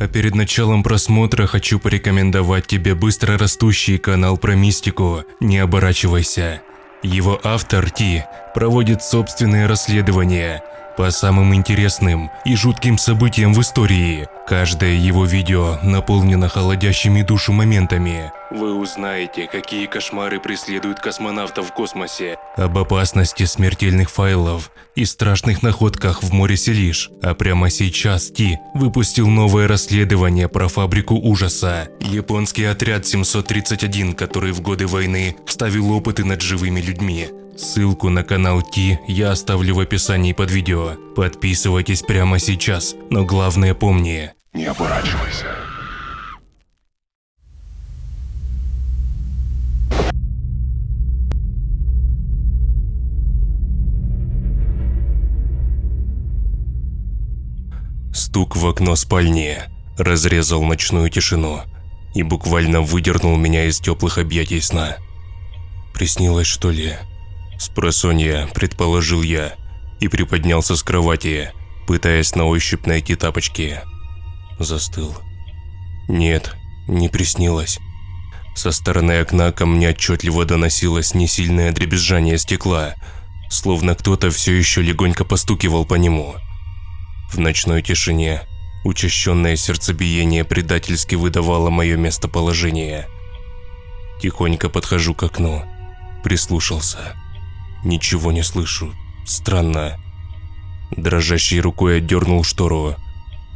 перед началом просмотра хочу порекомендовать тебе быстрорастущий канал про мистику «Не оборачивайся». Его автор Ти проводит собственные расследования по самым интересным и жутким событиям в истории. Каждое его видео наполнено холодящими душу моментами. Вы узнаете, какие кошмары преследуют космонавтов в космосе, об опасности смертельных файлов и страшных находках в море Селиш. А прямо сейчас Ти выпустил новое расследование про фабрику ужаса. Японский отряд 731, который в годы войны ставил опыты над живыми людьми. Ссылку на канал Ти я оставлю в описании под видео. Подписывайтесь прямо сейчас, но главное помни. Не оборачивайся. Стук в окно спальни разрезал ночную тишину и буквально выдернул меня из теплых объятий сна. Приснилось, что ли? Спросонья, предположил я, и приподнялся с кровати, пытаясь на ощупь найти тапочки. Застыл. Нет, не приснилось. Со стороны окна ко мне отчетливо доносилось несильное дребезжание стекла, словно кто-то все еще легонько постукивал по нему. В ночной тишине учащенное сердцебиение предательски выдавало мое местоположение. Тихонько подхожу к окну, прислушался. Ничего не слышу. Странно. Дрожащей рукой отдернул штору,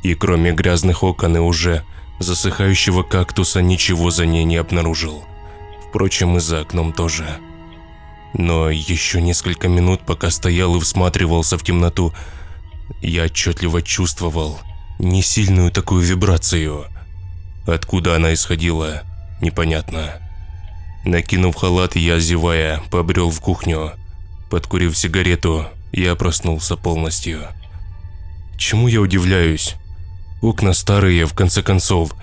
и кроме грязных окон и уже засыхающего кактуса ничего за ней не обнаружил. Впрочем, и за окном тоже. Но еще несколько минут, пока стоял и всматривался в темноту, я отчетливо чувствовал несильную такую вибрацию. Откуда она исходила, непонятно. Накинув халат, я, зевая, побрел в кухню. Подкурив сигарету, я проснулся полностью. Чему я удивляюсь? Окна старые, в конце концов.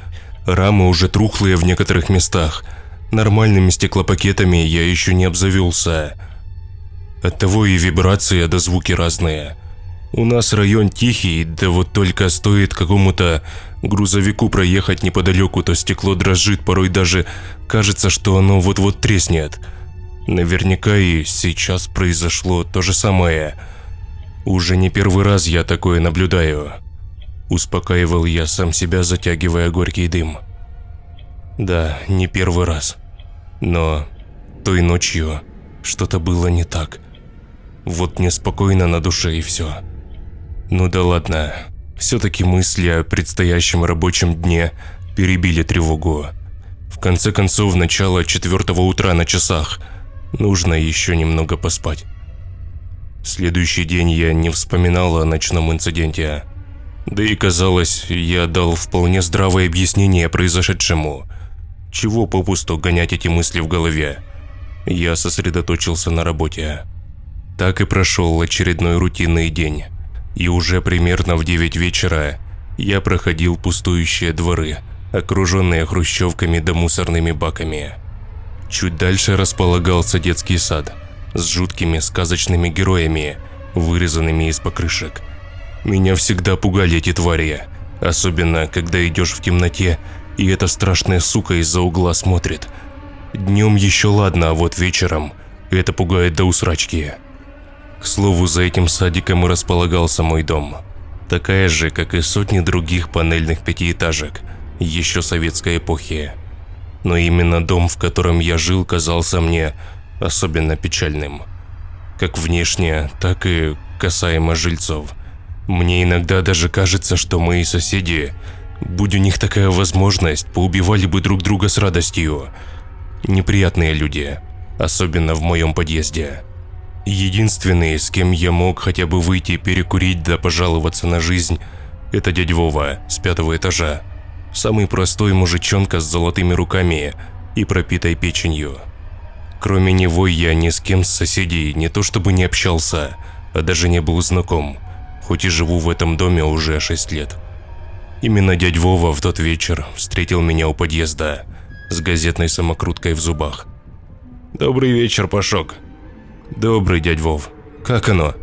Рамы уже трухлые в некоторых местах. Нормальными стеклопакетами я еще не обзавелся. Оттого и вибрации, да звуки разные. У нас район тихий, да вот только стоит какому-то грузовику проехать неподалеку, то стекло дрожит, порой даже кажется, что оно вот-вот треснет. Наверняка и сейчас произошло то же самое. Уже не первый раз я такое наблюдаю. Успокаивал я сам себя, затягивая горький дым. Да, не первый раз. Но той ночью что-то было не так. Вот неспокойно на душе и все. Ну да ладно. Все-таки мысли о предстоящем рабочем дне перебили тревогу. В конце концов, начало 4 утра на часах. Нужно еще немного поспать. Следующий день я не вспоминал о ночном инциденте. Да и казалось, я дал вполне здравое объяснение произошедшему. Чего попусту гонять эти мысли в голове? Я сосредоточился на работе. Так и прошел очередной рутинный день. И уже примерно в 9 вечера я проходил пустующие дворы, окруженные хрущевками да мусорными баками. Чуть дальше располагался детский сад с жуткими сказочными героями, вырезанными из покрышек. Меня всегда пугали эти твари, особенно когда идешь в темноте, и эта страшная сука из-за угла смотрит. Днем еще ладно, а вот вечером это пугает до усрачки. К слову, за этим садиком и располагался мой дом. Такая же, как и сотни других панельных пятиэтажек, еще советской эпохи. Но именно дом, в котором я жил, казался мне особенно печальным. Как внешне, так и касаемо жильцов. Мне иногда даже кажется, что мои соседи, будь у них такая возможность, поубивали бы друг друга с радостью. Неприятные люди, особенно в моем подъезде. Единственный, с кем я мог хотя бы выйти перекурить да пожаловаться на жизнь, это дядя Вова с 5-го этажа. Самый простой мужичонка с золотыми руками и пропитой печенью. Кроме него я ни с кем с соседей не то чтобы не общался, а даже не был знаком, хоть и живу в этом доме уже 6 лет. Именно дядя Вова в тот вечер встретил меня у подъезда с газетной самокруткой в зубах. «Добрый вечер, Пашок». «Добрый, дядь Вов. Как оно?»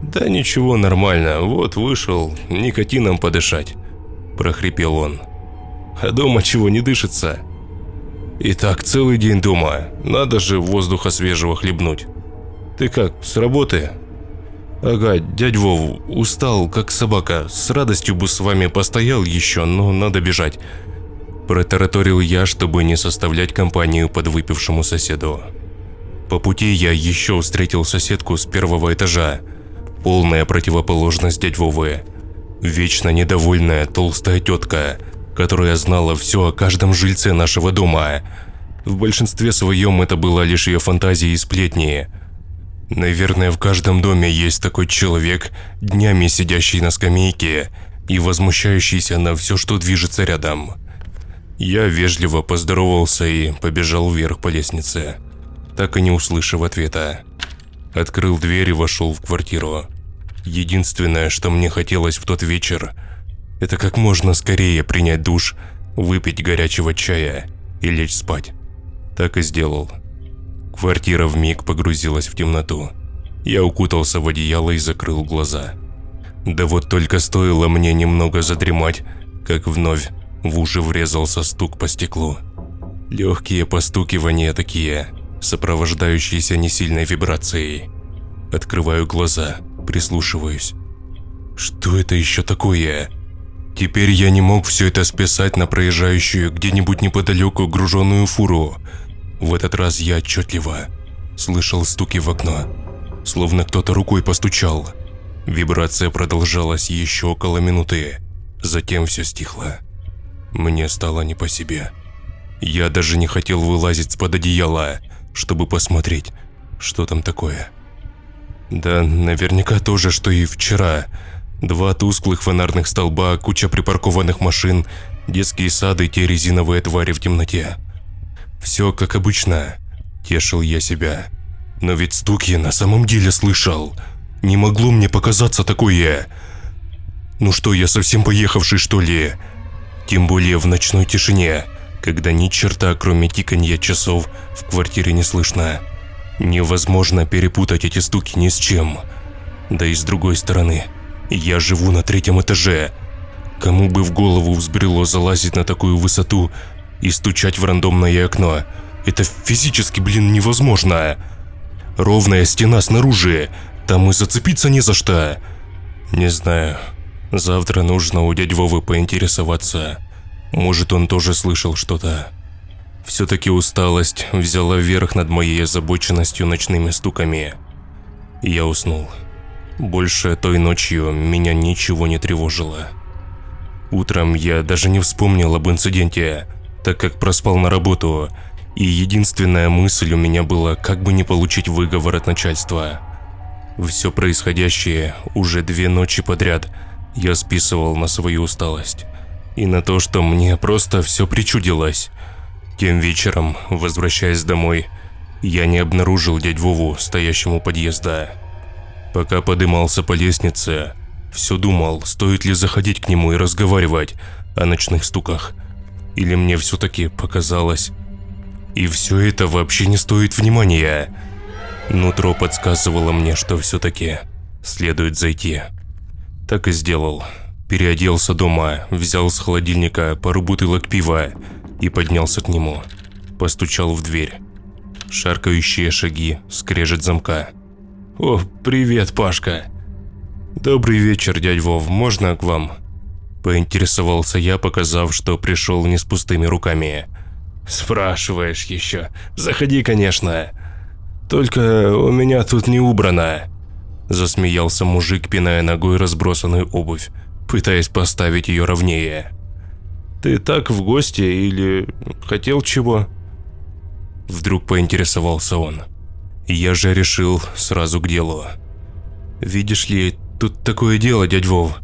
«Да ничего, нормально. Вот вышел никотином подышать. прохрипел он. «А дома чего не дышится?» «И так целый день дома, надо же воздуха свежего хлебнуть. Ты как, с работы?» «Ага, дядь Вов, устал, как собака, с радостью бы с вами постоял еще, но надо бежать», протараторил я, чтобы не составлять компанию подвыпившему соседу. По пути я еще встретил соседку с первого этажа, полная противоположность дядь Вовы. Вечно недовольная толстая тетка, которая знала все о каждом жильце нашего дома. В большинстве своем это была лишь ее фантазии и сплетни. Наверное, в каждом доме есть такой человек, днями сидящий на скамейке и возмущающийся на все, что движется рядом. Я вежливо поздоровался и побежал вверх по лестнице, так и не услышав ответа. Открыл дверь и вошел в квартиру. Единственное, что мне хотелось в тот вечер, это как можно скорее принять душ, выпить горячего чая и лечь спать. Так и сделал. Квартира вмиг погрузилась в темноту. Я укутался в одеяло и закрыл глаза. Да вот только стоило мне немного задремать, как вновь в уши врезался стук по стеклу. Легкие постукивания такие, сопровождающиеся несильной вибрацией. Открываю глаза, прислушиваюсь. Что это еще такое? Теперь я не мог все это списать на проезжающую где-нибудь неподалеку груженную фуру. В этот раз я отчетливо слышал стуки в окно, словно кто-то рукой постучал. Вибрация продолжалась еще около минуты, затем все стихло. Мне стало не по себе. Я даже не хотел вылазить с-под одеяла, чтобы посмотреть, что там такое. Да, наверняка то же, что и вчера. 2 тусклых фонарных столба, куча припаркованных машин, детские сады и те резиновые твари в темноте. Все как обычно, тешил я себя. Но ведь стук я на самом деле слышал. Не могло мне показаться такое. Ну что, я совсем поехавший, что ли? Тем более в ночной тишине, когда ни черта, кроме тиканья часов, в квартире не слышно. Невозможно перепутать эти стуки ни с чем. Да и с другой стороны, я живу на 3-м этаже. Кому бы в голову взбрело залазить на такую высоту и стучать в рандомное окно? Это физически, невозможно. Ровная стена снаружи, там и зацепиться не за что. Не знаю, завтра нужно у дяди Вовы поинтересоваться. Может, он тоже слышал что-то. Все-таки усталость взяла верх над моей озабоченностью ночными стуками. Я уснул. Больше той ночью меня ничего не тревожило. Утром я даже не вспомнил об инциденте, так как проспал на работу, и единственная мысль у меня была, как бы не получить выговор от начальства. Все происходящее уже 2 ночи подряд я списывал на свою усталость и на то, что мне просто все причудилось. Тем вечером, возвращаясь домой, я не обнаружил дядь Вову, стоящему у подъезда. Пока подымался по лестнице, все думал, стоит ли заходить к нему и разговаривать о ночных стуках, или мне все-таки показалось. И все это вообще не стоит внимания. Нутро подсказывало мне, что все-таки следует зайти. Так и сделал. Переоделся дома, взял с холодильника пару бутылок пива и поднялся к нему. Постучал в дверь. Шаркающие шаги, скрежет замка. «О, привет, Пашка!» «Добрый вечер, дядь Вов, можно к вам?» Поинтересовался я, показав, что пришел не с пустыми руками. «Спрашиваешь еще? Заходи, конечно. Только у меня тут не убрано», – засмеялся мужик, пиная ногой разбросанную обувь, пытаясь поставить ее ровнее. «Ты так в гости или хотел чего?» Вдруг поинтересовался он. Я же решил сразу к делу. «Видишь ли, тут такое дело, дядь Вов.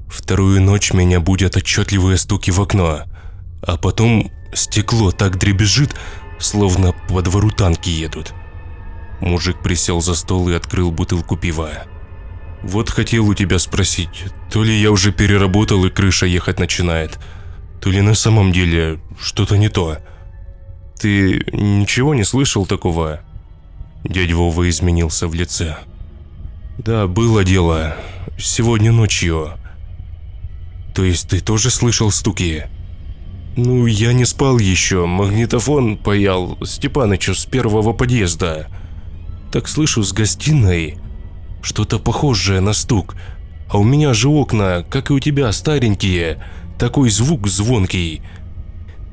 2-ю ночь меня будят отчетливые стуки в окно, а потом стекло так дребезжит, словно по двору танки едут». Мужик присел за стол и открыл бутылку пива. «Вот хотел у тебя спросить, то ли я уже переработал и крыша ехать начинает, то ли на самом деле что-то не то. Ты ничего не слышал такого?» Дядя Вова изменился в лице. «Да, было дело. Сегодня ночью. То есть ты тоже слышал стуки? Ну, я не спал еще, магнитофон паял Степанычу с первого подъезда. Так слышу с гостиной что-то похожее на стук. А у меня же окна, как и у тебя, старенькие. Такой звук звонкий.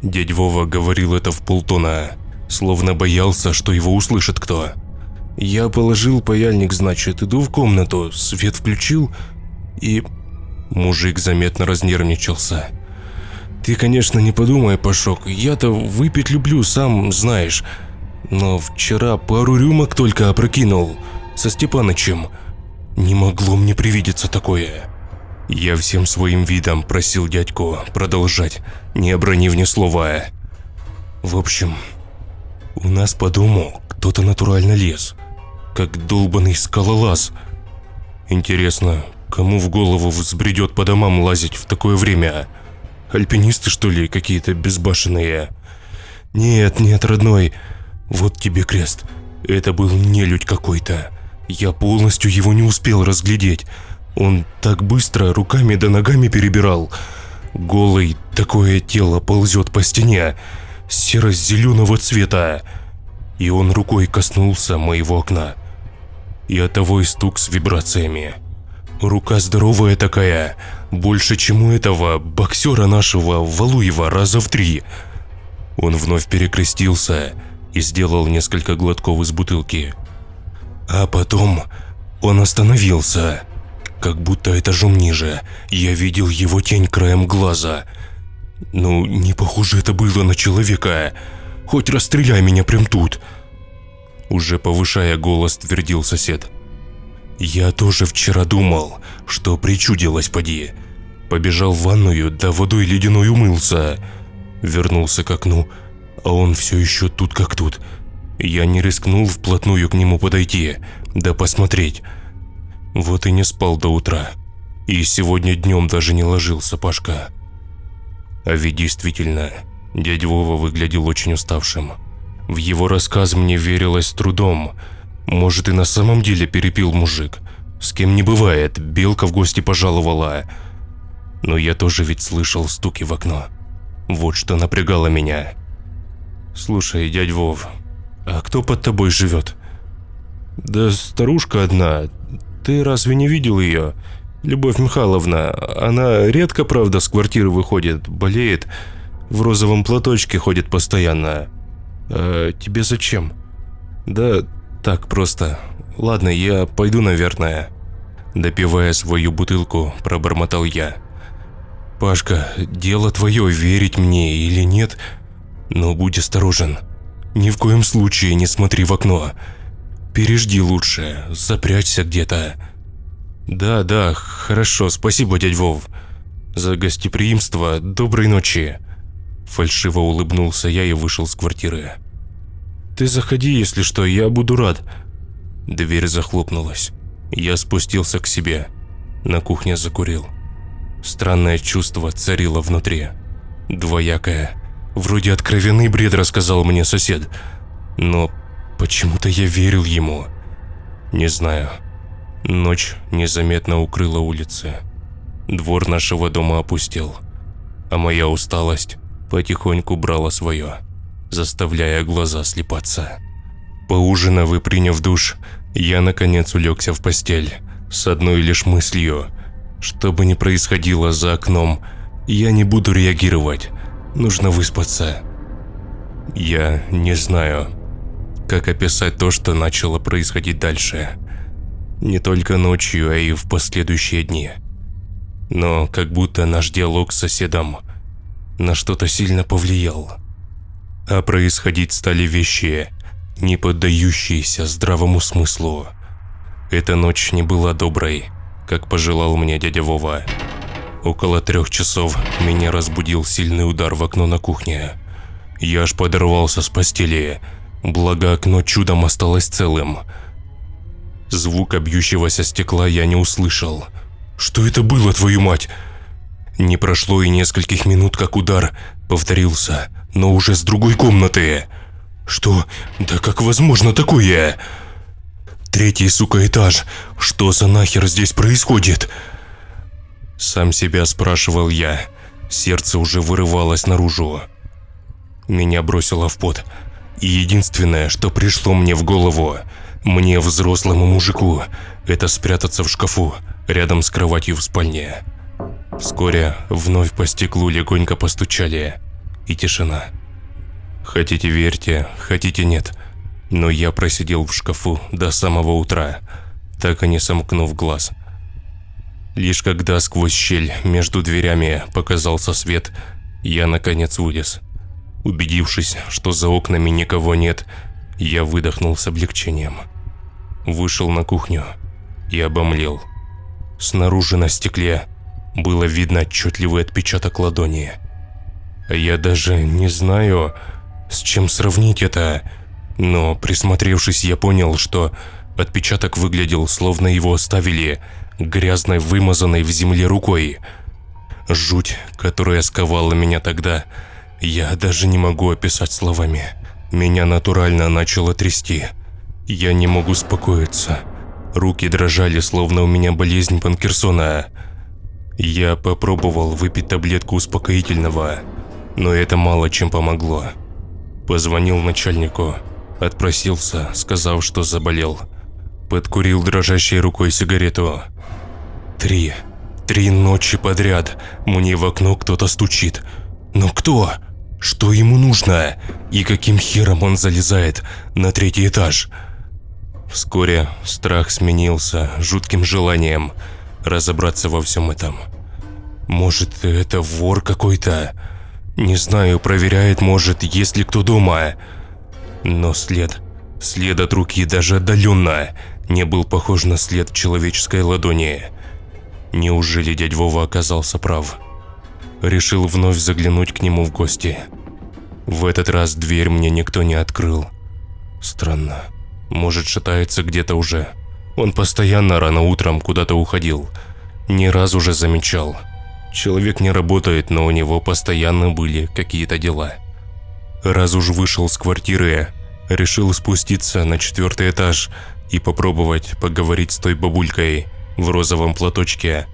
Дядь Вова говорил это вполтона, словно боялся, что его услышит кто. Я положил паяльник, значит, иду в комнату, свет включил и... Мужик заметно разнервничался. Ты, конечно, не подумай, Пашок, я-то выпить люблю, сам знаешь. Но вчера пару рюмок только опрокинул со Степанычем. Не могло мне привидеться такое. Я всем своим видом просил дядьку продолжать, не обронив ни слова. В общем, у нас по дому кто-то натурально лез, как долбаный скалолаз. Интересно, кому в голову взбредет по домам лазить в такое время? Альпинисты, что ли, какие-то безбашенные? Нет, родной, вот тебе крест. Это был нелюдь какой-то. Я полностью его не успел разглядеть. Он так быстро руками да ногами перебирал. Голый такое тело ползет по стене, серо-зеленого цвета. И он рукой коснулся моего окна. И оттого и стук с вибрациями. Рука здоровая такая, больше, чем у этого боксера нашего Валуева раза в 3. Он вновь перекрестился и сделал несколько глотков из бутылки. А потом он остановился, как будто этажом ниже. Я видел его тень краем глаза. Ну, не похоже это было на человека. Хоть расстреляй меня прям тут. Уже повышая голос, твердил сосед. Я тоже вчера думал, что причудилось поди. Побежал в ванную, да водой ледяной умылся. Вернулся к окну, а он все еще тут как тут. Я не рискнул вплотную к нему подойти, да посмотреть. Вот и не спал до утра. И сегодня днем даже не ложился, Пашка. А ведь действительно, дядя Вова выглядел очень уставшим. В его рассказ мне верилось с трудом. Может, и на самом деле перепил мужик. С кем не бывает, белка в гости пожаловала. Но я тоже ведь слышал стуки в окно. Вот что напрягало меня. Слушай, дядь Вов, а кто под тобой живет? Да старушка одна. Ты разве не видел ее? Любовь Михайловна. Она редко, правда, с квартиры выходит, болеет. В розовом платочке ходит постоянно. А тебе зачем? Да так просто. Ладно, я пойду, наверное. Допивая свою бутылку, пробормотал я. Пашка, дело твое, верить мне или нет, но будь осторожен. Ни в коем случае не смотри в окно. Пережди лучше, запрячься где-то. Да, хорошо, спасибо, дядь Вов. За гостеприимство, доброй ночи. Фальшиво улыбнулся я и вышел с квартиры. Ты заходи, если что, я буду рад. Дверь захлопнулась. Я спустился к себе. На кухне закурил. Странное чувство царило внутри. Двоякое. Вроде откровенный бред рассказал мне сосед. Но почему-то я верил ему. Не знаю. Ночь незаметно укрыла улицы. Двор нашего дома опустел. А моя усталость потихоньку брала свое, заставляя глаза слепаться. Поужинав и приняв душ, я наконец улегся в постель с одной лишь мыслью. Что бы ни происходило за окном, я не буду реагировать. Нужно выспаться. Я не знаю, как описать то, что начало происходить дальше. Не только ночью, а и в последующие дни. Но как будто наш диалог с соседом на что-то сильно повлиял. А происходить стали вещи, не поддающиеся здравому смыслу. Эта ночь не была доброй, как пожелал мне дядя Вова. Около 3 часов меня разбудил сильный удар в окно на кухне. Я аж подорвался с постели, благо окно чудом осталось целым. Звука бьющегося стекла я не услышал. Что это было, твою мать? Не прошло и нескольких минут, как удар повторился, но уже с другой комнаты. Что? Да как возможно такое? 3-й, сука, этаж. Что за нахер здесь происходит? Сам себя спрашивал я. Сердце уже вырывалось наружу. Меня бросило в пот. И единственное, что пришло мне в голову, мне, взрослому мужику, это спрятаться в шкафу рядом с кроватью в спальне. Вскоре вновь по стеклу легонько постучали, и тишина. Хотите верьте, хотите нет, но я просидел в шкафу до самого утра, так и не сомкнув глаз. Лишь когда сквозь щель между дверями показался свет, я наконец вылез. Убедившись, что за окнами никого нет, я выдохнул с облегчением. Вышел на кухню и обомлел. Снаружи на стекле было видно отчетливый отпечаток ладони. Я даже не знаю, с чем сравнить это, но присмотревшись, я понял, что отпечаток выглядел, словно его оставили грязной, вымазанной в земле рукой. Жуть, которая сковала меня тогда, я даже не могу описать словами. Меня натурально начало трясти. Я не мог успокоиться. Руки дрожали, словно у меня болезнь Паркинсона. Я попробовал выпить таблетку успокоительного, но это мало чем помогло. Позвонил начальнику, отпросился, сказав, что заболел. Подкурил дрожащей рукой сигарету. Три ночи подряд мне в окно кто-то стучит. Но кто? Что ему нужно? И каким хером он залезает на 3-й этаж? Вскоре страх сменился жутким желанием разобраться во всем этом. Может, это вор какой-то? Не знаю, проверяет, может, есть ли кто дома. Но след от руки даже отдаленно не был похож на след человеческой ладони. Неужели дядь Вова оказался прав? Решил вновь заглянуть к нему в гости. В этот раз дверь мне никто не открыл. Странно. Может, шатается где-то уже. Он постоянно рано утром куда-то уходил. Не раз уже замечал. Человек не работает, но у него постоянно были какие-то дела. Раз уж вышел с квартиры, решил спуститься на 4-й этаж и попробовать поговорить с той бабулькой в розовом платочке,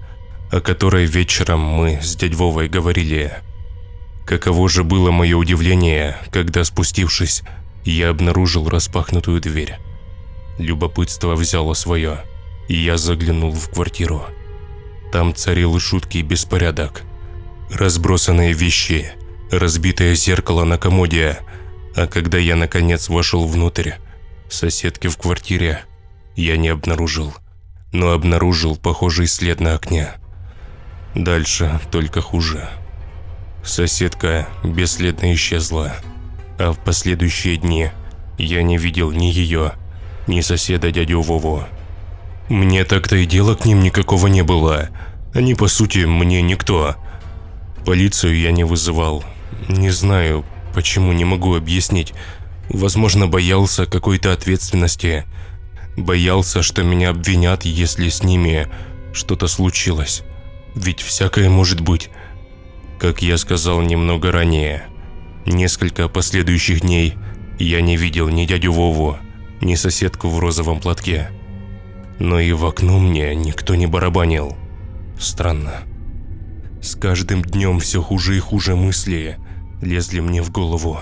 о которой вечером мы с дядь Вовой говорили. Каково же было мое удивление, когда, спустившись, я обнаружил распахнутую дверь. Любопытство взяло свое, и я заглянул в квартиру. Там царил жуткий беспорядок. Разбросанные вещи, разбитое зеркало на комоде, а когда я наконец вошел внутрь, соседки в квартире я не обнаружил, но обнаружил похожий след на окне. Дальше только хуже. Соседка бесследно исчезла, а в последующие дни я не видел ни ее, ни соседа дядю Вову. Мне так-то и дела к ним никакого не было. Они, по сути, мне никто. Полицию я не вызывал. Не знаю, почему, не могу объяснить. Возможно, боялся какой-то ответственности. Боялся, что меня обвинят, если с ними что-то случилось. Ведь всякое может быть. Как я сказал немного ранее, несколько последующих дней я не видел ни дядю Вову, ни соседку в розовом платке. Но и в окно мне никто не барабанил. Странно. С каждым днем все хуже и хуже мысли лезли мне в голову.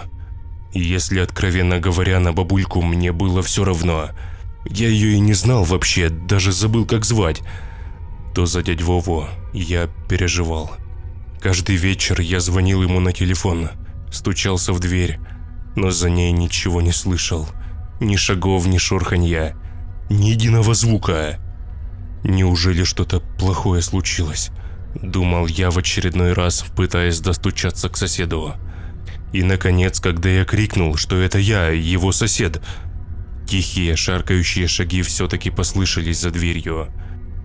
И если, откровенно говоря, на бабульку мне было все равно, я ее и не знал вообще, даже забыл, как звать, то за дядь Вову я переживал. Каждый вечер я звонил ему на телефон, стучался в дверь, но за ней ничего не слышал. Ни шагов, ни шорханья, ни единого звука. Неужели что-то плохое случилось? Думал я в очередной раз, пытаясь достучаться к соседу. И наконец, когда я крикнул, что это я, его сосед, тихие шаркающие шаги все-таки послышались за дверью,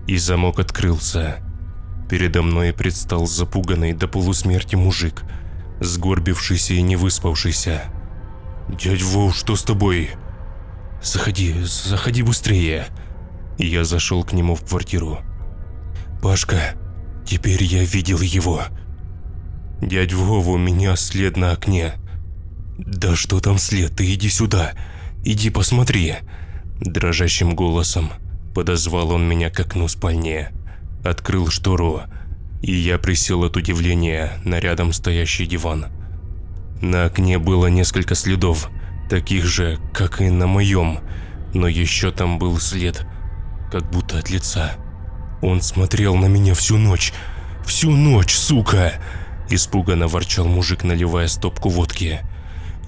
и замок открылся. Передо мной предстал запуганный до полусмерти мужик, сгорбившийся и не выспавшийся. «Дядь Вов, что с тобой?» Заходи быстрее». Я зашел к нему в квартиру. «Пашка, теперь я видел его. Дядь Вова, у меня след на окне». «Да что там след, ты иди сюда, иди посмотри». Дрожащим голосом подозвал он меня к окну спальни. Открыл штору. И я присел от удивления на рядом стоящий диван. На окне было несколько следов, таких же, как и на моем, но еще там был след, как будто от лица. Он смотрел на меня всю ночь, сука! Испуганно ворчал мужик, наливая стопку водки.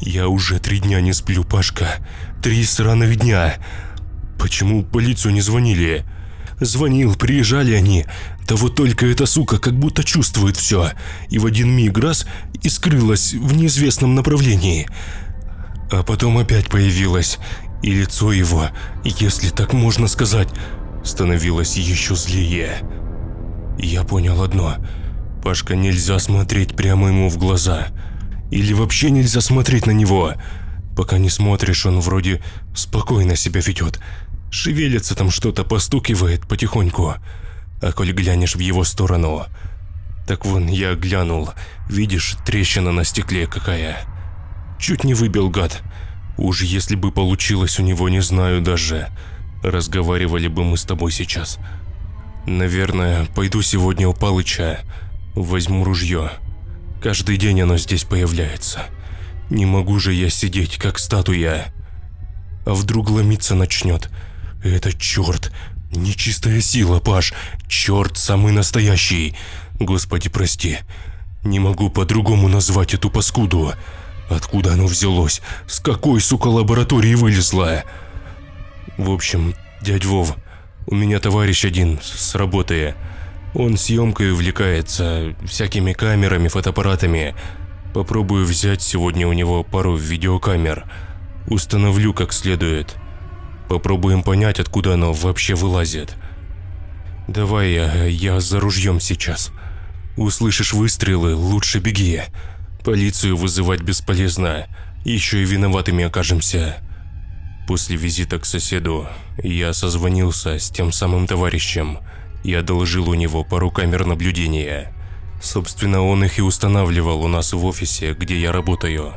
Я уже 3 дня не сплю, Пашка. 3 сраных дня. Почему в полицию не звонили? Звонил, приезжали они. Да вот только эта сука как будто чувствует все. И в один миг раз и скрылась в неизвестном направлении. А потом опять появилась. И лицо его, если так можно сказать, становилось еще злее. Я понял одно. Пашка, нельзя смотреть прямо ему в глаза. Или вообще нельзя смотреть на него. Пока не смотришь, он вроде спокойно себя ведет. Шевелится там что-то, постукивает потихоньку. А коль глянешь в его сторону... Так вон, я глянул. Видишь, трещина на стекле какая. Чуть не выбил, гад. Уж если бы получилось у него, не знаю даже. Разговаривали бы мы с тобой сейчас. Наверное, пойду сегодня у Палыча. Возьму ружье. Каждый день оно здесь появляется. Не могу же я сидеть, как статуя. А вдруг ломиться начнет? Это черт. Нечистая сила, Паш. Черт самый настоящий. Господи, прости. Не могу по-другому назвать эту паскуду. Откуда оно взялось? С какой, сука, лаборатории вылезло? В общем, дядь Вов, у меня товарищ один с работы. Он съемкой увлекается, всякими камерами, фотоаппаратами. Попробую взять сегодня у него пару видеокамер. Установлю как следует. Попробуем понять, откуда оно вообще вылазит. Давай я за ружьем сейчас. Услышишь выстрелы, лучше беги. Полицию вызывать бесполезно, еще и виноватыми окажемся. После визита к соседу я созвонился с тем самым товарищем и одолжил у него пару камер наблюдения. Собственно, он их и устанавливал у нас в офисе, где я работаю.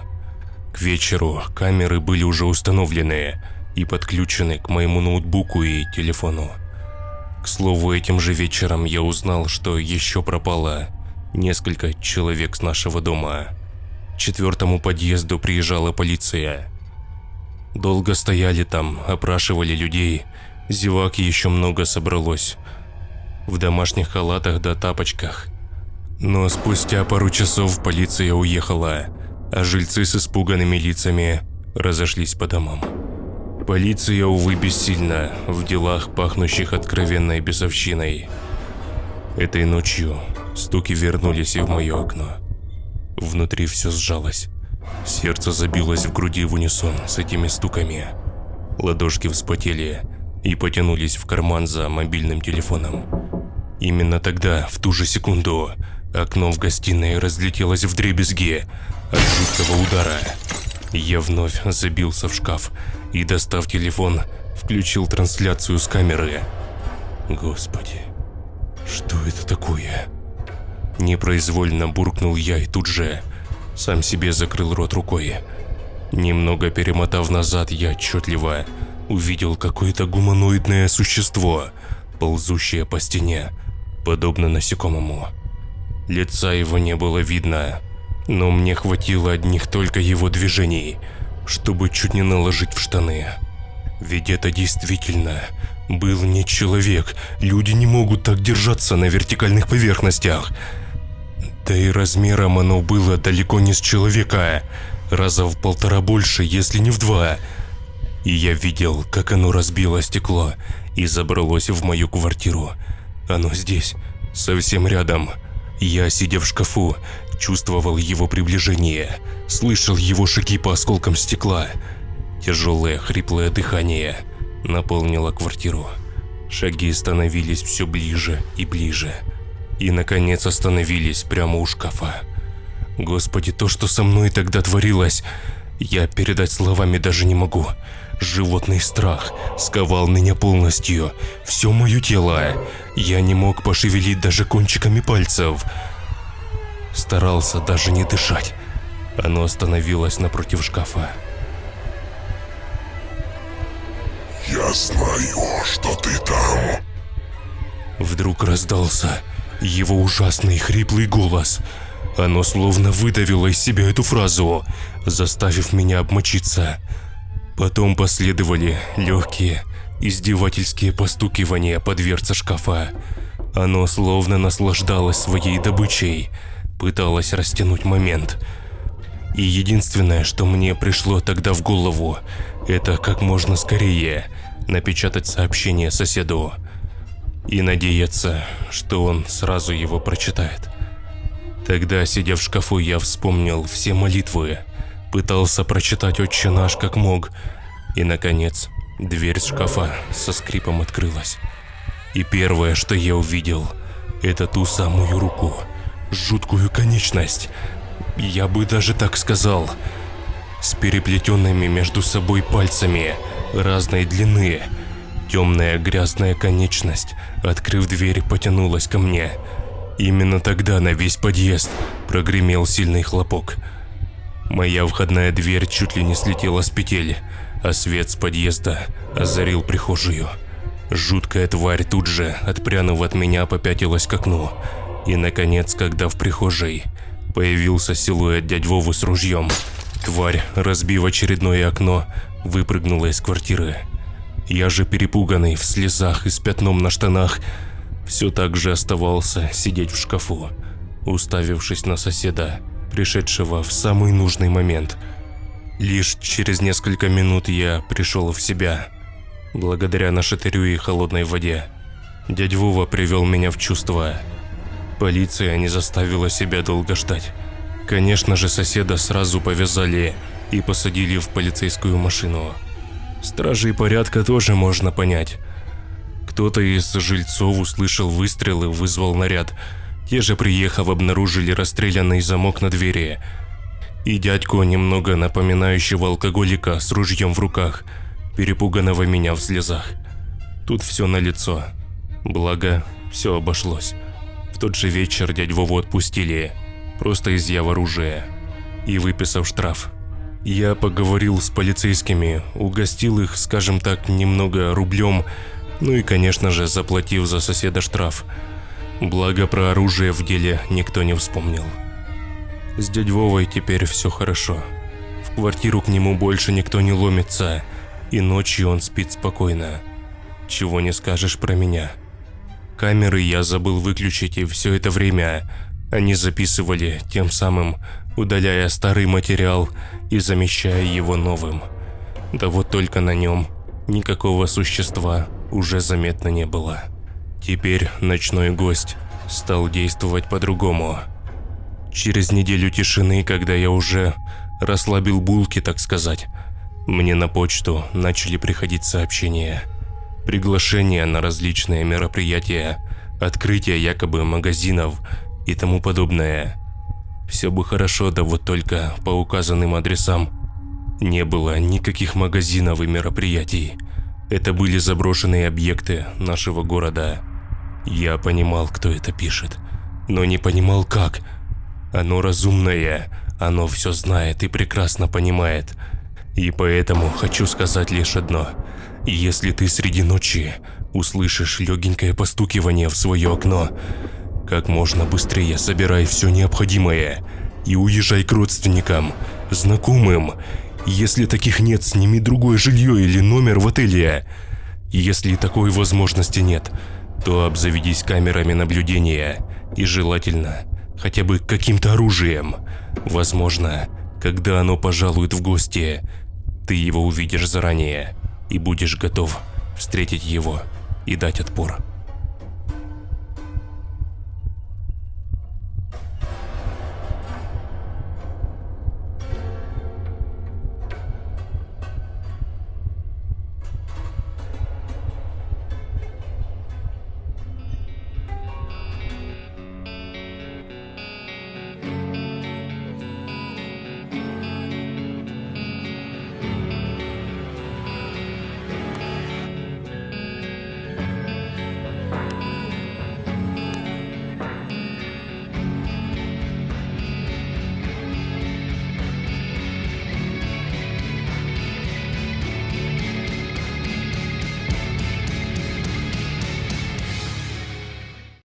К вечеру камеры были уже установлены и подключены к моему ноутбуку и телефону. К слову, этим же вечером я узнал, что еще пропало несколько человек с нашего дома. К 4-му подъезду приезжала полиция. Долго стояли там, опрашивали людей, зевак еще много собралось. В домашних халатах да тапочках. Но спустя пару часов полиция уехала, а жильцы с испуганными лицами разошлись по домам. Полиция, увы, бессильна в делах, пахнущих откровенной бесовщиной. Этой ночью стуки вернулись и в мое окно. Внутри все сжалось. Сердце забилось в груди в унисон с этими стуками. Ладошки вспотели и потянулись в карман за мобильным телефоном. Именно тогда, в ту же секунду, окно в гостиной разлетелось вдребезги от жуткого удара. Я вновь забился в шкаф и, достав телефон, включил трансляцию с камеры. Господи, что это такое? Непроизвольно буркнул я и тут же сам себе закрыл рот рукой. Немного перемотав назад, я отчетливо увидел какое-то гуманоидное существо, ползущее по стене, подобно насекомому. Лица его не было видно, но мне хватило одних только его движений, чтобы чуть не наложить в штаны. Ведь это действительно был не человек, люди не могут так держаться на вертикальных поверхностях. Да и размером оно было далеко не с человека, раза в 1,5 больше, если не в 2. И я видел, как оно разбило стекло и забралось в мою квартиру. Оно здесь, совсем рядом. Я, сидя в шкафу, чувствовал его приближение, слышал его шаги по осколкам стекла. Тяжелое, хриплое дыхание наполнило квартиру. Шаги становились все ближе и ближе. И, наконец, остановились прямо у шкафа. Господи, то, что со мной тогда творилось, я передать словами даже не могу. Животный страх сковал меня полностью, все мое тело. Я не мог пошевелить даже кончиками пальцев. Старался даже не дышать. Оно остановилось напротив шкафа. Я знаю, что ты там. Вдруг раздался его ужасный хриплый голос. Оно словно выдавило из себя эту фразу, заставив меня обмочиться. Потом последовали легкие, издевательские постукивания по дверце шкафа. Оно словно наслаждалось своей добычей, пыталось растянуть момент. И единственное, что мне пришло тогда в голову, это как можно скорее напечатать сообщение соседу и надеяться, что он сразу его прочитает. Тогда, сидя в шкафу, я вспомнил все молитвы, пытался прочитать «Отче наш» как мог, и, наконец, дверь шкафа со скрипом открылась. И первое, что я увидел, это ту самую руку, жуткую конечность, я бы даже так сказал, с переплетенными между собой пальцами разной длины. Темная грязная конечность, открыв дверь, потянулась ко мне. Именно тогда на весь подъезд прогремел сильный хлопок. Моя входная дверь чуть ли не слетела с петель, а свет с подъезда озарил прихожую. Жуткая тварь тут же, отпрянув от меня, попятилась к окну. И, наконец, когда в прихожей появился силуэт дядь Вовы с ружьем, тварь, разбив очередное окно, выпрыгнула из квартиры. Я же, перепуганный, в слезах и с пятном на штанах, все так же оставался сидеть в шкафу, уставившись на соседа, пришедшего в самый нужный момент. Лишь через несколько минут я пришел в себя, благодаря нашатырю и холодной воде. Дядь Вова привел меня в чувство. Полиция не заставила себя долго ждать. Конечно же, соседа сразу повязали и посадили в полицейскую машину. Стражей порядка тоже можно понять. Кто-то из жильцов услышал выстрелы, вызвал наряд. Те же, приехав, обнаружили расстрелянный замок на двери и дядьку, немного напоминающего алкоголика с ружьем в руках, перепуганного меня в слезах. Тут все налицо. Благо, все обошлось. В тот же вечер дядь Вову отпустили, просто изъяв оружие и выписав штраф. Я поговорил с полицейскими, угостил их, скажем так, немного рублем, ну и, конечно же, заплатив за соседа штраф. Благо, про оружие в деле никто не вспомнил. С дядь Вовой теперь все хорошо. В квартиру к нему больше никто не ломится, и ночью он спит спокойно. Чего не скажешь про меня. Камеры я забыл выключить, и все это время они записывали, тем самым удаляя старый материал и замещая его новым. Да вот только на нем никакого существа уже заметно не было. Теперь ночной гость стал действовать по-другому. Через неделю тишины, когда я уже расслабил булки, так сказать, мне на почту начали приходить сообщения. Приглашения на различные мероприятия, открытия якобы магазинов и тому подобное. Все бы хорошо, да вот только по указанным адресам не было никаких магазинов и мероприятий. Это были заброшенные объекты нашего города. Я понимал, кто это пишет, но не понимал как. Оно разумное, оно все знает и прекрасно понимает. И поэтому хочу сказать лишь одно. Если ты среди ночи услышишь легенькое постукивание в свое окно, как можно быстрее собирай все необходимое и уезжай к родственникам, знакомым. Если таких нет, сними другое жилье или номер в отеле. Если такой возможности нет, то обзаведись камерами наблюдения и желательно хотя бы каким-то оружием. Возможно, когда оно пожалует в гости, ты его увидишь заранее и будешь готов встретить его и дать отпор.